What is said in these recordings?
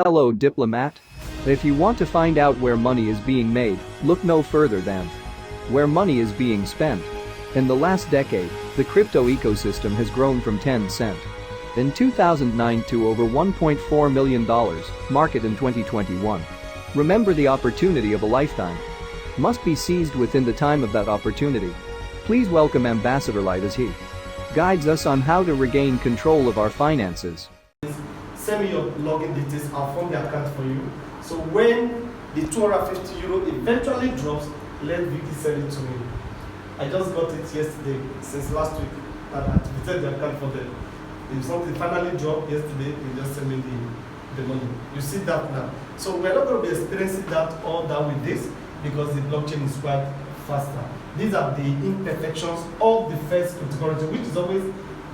Hello, diplomat. If you want to find out where money is being made, look no further than where money is being spent. In the last decade, the crypto ecosystem has grown from 10 cent in 2009 to over $1.4 million market in 2021. Remember, the opportunity of a lifetime must be seized within the time of that opportunity. Please welcome Ambassador Light as he guides us on how to regain control of our finances. Send me your login details, I'll form the account for you. So when the €250 eventually drops, let Vicky send it to me. I just got it yesterday, since last week, and I activated the account for them. If something finally dropped yesterday, they just send me the money. You see that now. So we're not going to be experiencing that all that with this, because the blockchain is quite faster. These are the imperfections of the first category, which is always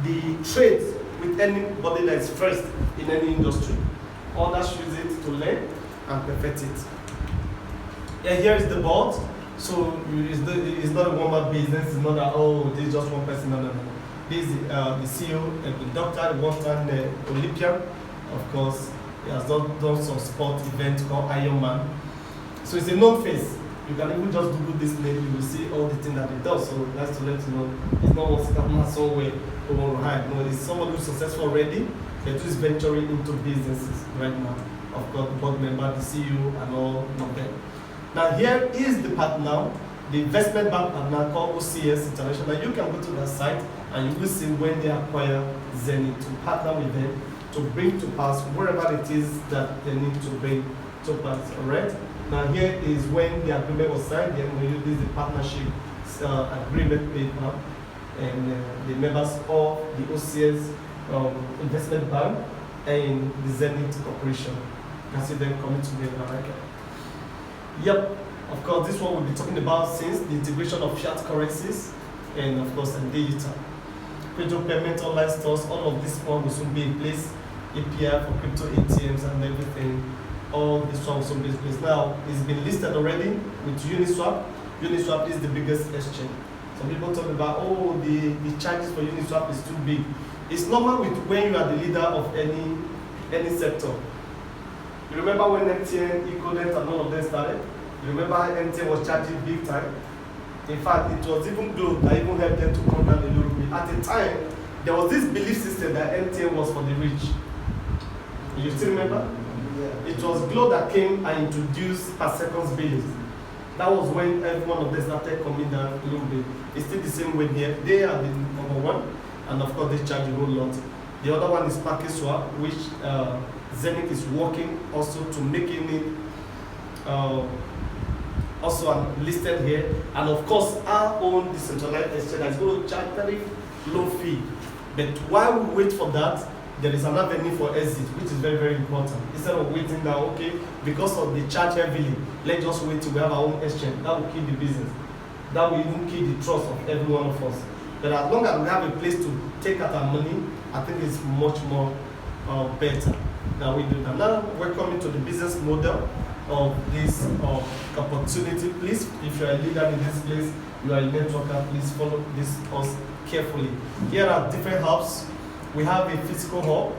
the traits with anybody that is first in any industry. Others use it to learn and perfect it. And here is the board. So it's not a one-man business. It's not that, oh, this is just one person. No. This is the CEO, the doctor, the one-time Olympian. Of course, he has done some sport event called Ironman. So it's a known face. You can even just Google this name, you will see all the things that he does. So that's to let you know, it's not one scammer somewhere who want to hide. No, it's someone who's successful already, but who's venturing into businesses right now. Of course, the board member, the CEO, and all of them. Now here is the partner, the investment bank partner called OCS International. You can go to that site and you will see when they acquire Zenith to partner with them to bring to pass wherever it is that they need to bring to pass. Alright? Now here is when the agreement was signed. The MOU, this is the partnership agreement paper, and the members of the OCS investment bank and the Zenith Corporation. You can see them coming together. Right? Yep, of course, this one we'll be talking about since the integration of fiat currencies and of course and digital. Crypto payment, online stores, all of this one will soon be in place. API for crypto ATMs and everything. All this one will soon be in place. Now, it's been listed already with Uniswap. Uniswap is the biggest exchange. Some people talk about, oh, the charges for Uniswap is too big. It's normal with when you are the leader of any sector. You remember when MTN, Econet, and all of them started? You remember how MTN was charging big time? In fact, it was even Glo that even helped them to come down a little bit. At the time, there was this belief system that MTN was for the rich. You still remember? Yeah. It was Glo that came and introduced per seconds billings. That was when every one of them started coming down a little bit. It's still the same way here. They are the number one, and of course they charge a whole lot. The other one is PacketSwap, which Zenith is working also to making it also listed here, and of course our own decentralized exchange is going to charge very low fee. But while we wait for that, there is an avenue for exit, which is very, very important. Instead of waiting that, okay, because of the charge heavily, let's just wait till we have our own exchange. That will kill the business. That will even kill the trust of every one of us. But as long as we have a place to take out our money, I think it's much more better that we do that. Now, welcome to the business model of this opportunity. Please, if you are a leader in this place, you are a networker, please follow this us carefully. Here are different hubs. We have a physical hub.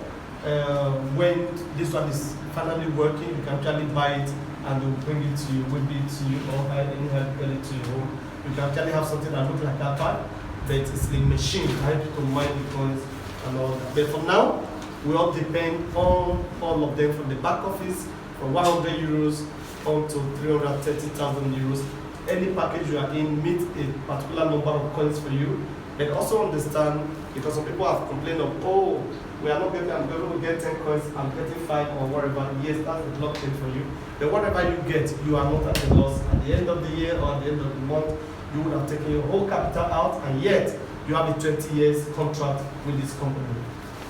When this one is finally working, you can actually buy it and they'll bring it to you, will be to you, or any help get it to your home. You can actually have something that looks like a pad, but it's a machine that helps you to mine the coins and all that. But for now, we all depend on all of them, from the back office, from 100 euros up to 330,000 euros. Any package you are in meets a particular number of coins for you. And also understand, because some people have complained of, oh, we are not getting, I'm going to get 10 coins, I'm getting 5 or whatever. Yes, that's the blockchain for you. But whatever you get, you are not at a loss. At the end of the year or at the end of the month, you would have taken your whole capital out, and yet you have a 20 years contract with this company.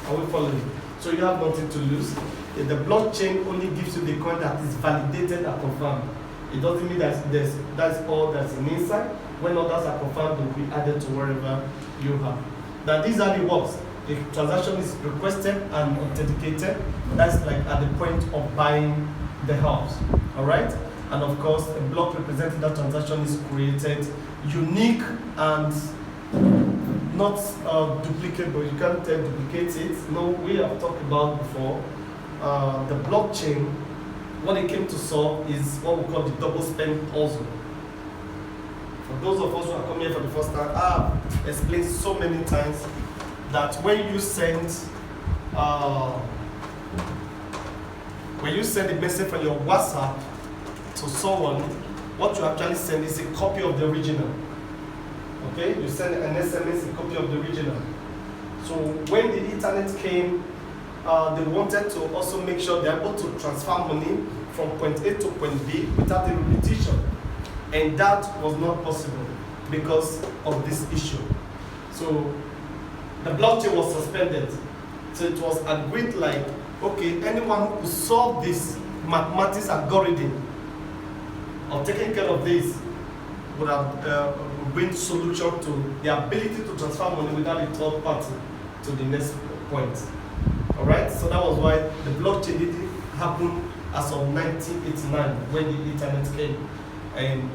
Are we following? So you have nothing to lose. The blockchain only gives you the coin that is validated and confirmed. It doesn't mean that that's all that's in inside. When others are confirmed, they will be added to wherever you have. Now these are the works. The transaction is requested and authenticated. That's like at the point of buying the house. Alright? And of course, a block representing that transaction is created unique and not duplicable. You can't duplicate it. No, we have talked about before. the blockchain, what it came to solve is what we call the double spend puzzle. For those of us who are coming here for the first time, I've explained so many times that when you send a message from your WhatsApp to someone, what you actually send is a copy of the original. Okay, you send an SMS, a copy of the original. So when the internet came, they wanted to also make sure they're able to transfer money from point A to point B without a repetition. And that was not possible because of this issue. So the blockchain was suspended. So it was agreed like, okay, anyone who could solve this mathematics algorithm or taking care of this would have bring solution to the ability to transfer money without a third party to the next point. Alright, so that was why the blockchain didn't happen as of 1989 when the internet came. And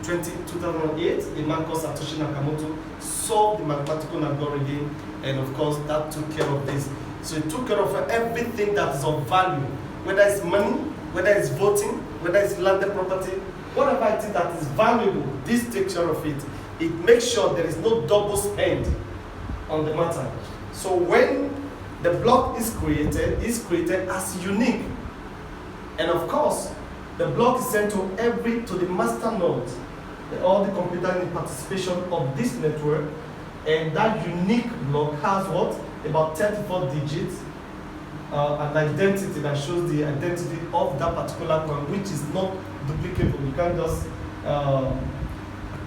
2008, a man called Satoshi Nakamoto solved the mathematical algorithm, and of course that took care of this. So it took care of everything that is of value, whether it's money, whether it's voting, whether it's landed property, whatever it is that is valuable, this takes care of it. It makes sure there is no double spend on the matter. So when the block is created as unique. And of course, the block is sent to the master node, all the computer in participation of this network, and that unique block has what? About 34 digits, an identity that shows the identity of that particular coin, which is not duplicable. You can't just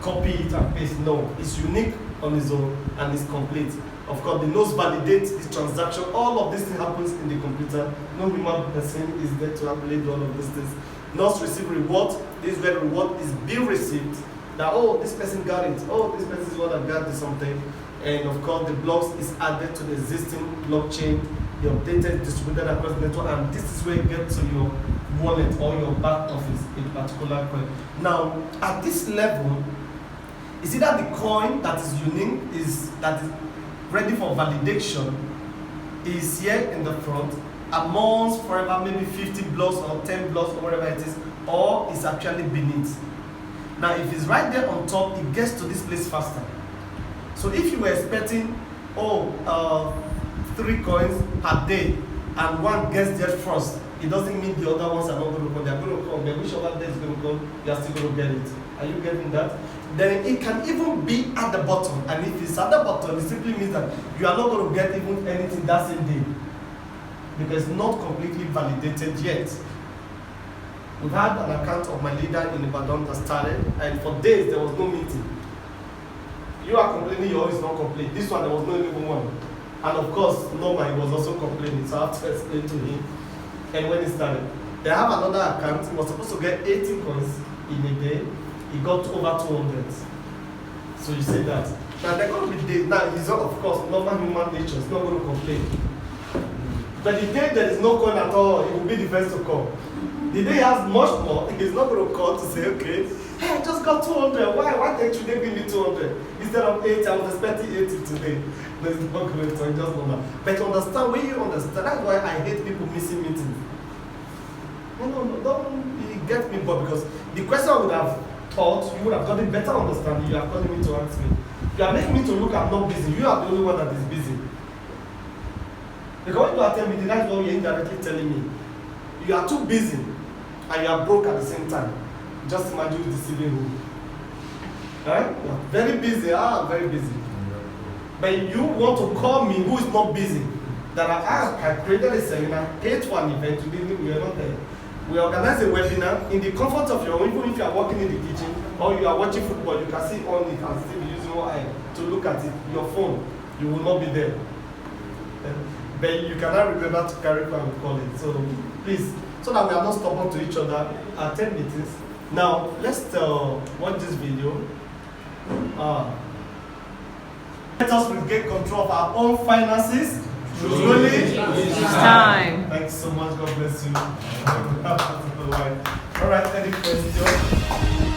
copy it and paste. No, it's unique on its own and it's complete. Of course, the nodes validate the transaction. All of this thing happens in the computer. No human person is there to calculate all of these things. Nodes receive reward. This very reward is being received. That, oh, this person got it. Oh, this person is what I got something. And of course, the blocks is added to the existing blockchain. The updated, distributed across the network, and this is where you get to your wallet or your back office in particular coin. Now, at this level, is it that the coin that is unique that is ready for validation is here in the front amongst forever maybe 50 blocks or 10 blocks or whatever it is, or is actually beneath. Now if it's right there on top, it gets to this place faster. So if you were expecting 3 coins per day and one gets there first, it doesn't mean the other ones are not going to come. They are going to come, but whichever day is going to come, you are still going to get it. Are you getting that? Then it can even be at the bottom, and if it's at the bottom, it simply means that you are not going to get even anything that same day because it's not completely validated yet. We've had an account of my leader in Ibadan that started, and for days there was no meeting. You are complaining your own is not complete. This one there was no even one. And of course, Norma was also complaining, so I have to explain to him. And when he started, they have another account. He was supposed to get 80 coins in a day. He got over 200. So you see that. Now they're going to be days. Now he's not, of course, normal human nature. He's not going to complain. But the day there is no coin at all, he will be the first to call. The day he has much more, he's not going to call to say, okay, hey, I just got 200. Why didn't you give me 200? Instead of 80, I was expecting 80 today. There's not going to just normal. But understand, when you understand, that's why I hate people missing meetings. No, don't get me, but because the question I would have thought, you would have gotten better understanding. You are calling me to ask me. You are making me to look I'm not busy. You are the only one that is busy. Because when you are telling me, that's what you're indirectly telling me. You are too busy and you are broke at the same time. Just imagine you deceiving who. Right? You are very busy. I'm very busy. But you want to call me who is not busy. That I created a seminar, paid for an event, we are not there. We organize a webinar in the comfort of your home, even if you are working in the kitchen or you are watching football, you can see on it and still be using your eye to look at it. Your phone, you will not be there. But you cannot remember to carry on and call it. So please, so that we are not stubborn to each other, attend meetings. Now, let's watch this video. Let us regain control of our own finances. Truly, it's time. Thanks so much. God bless you. All right, any questions?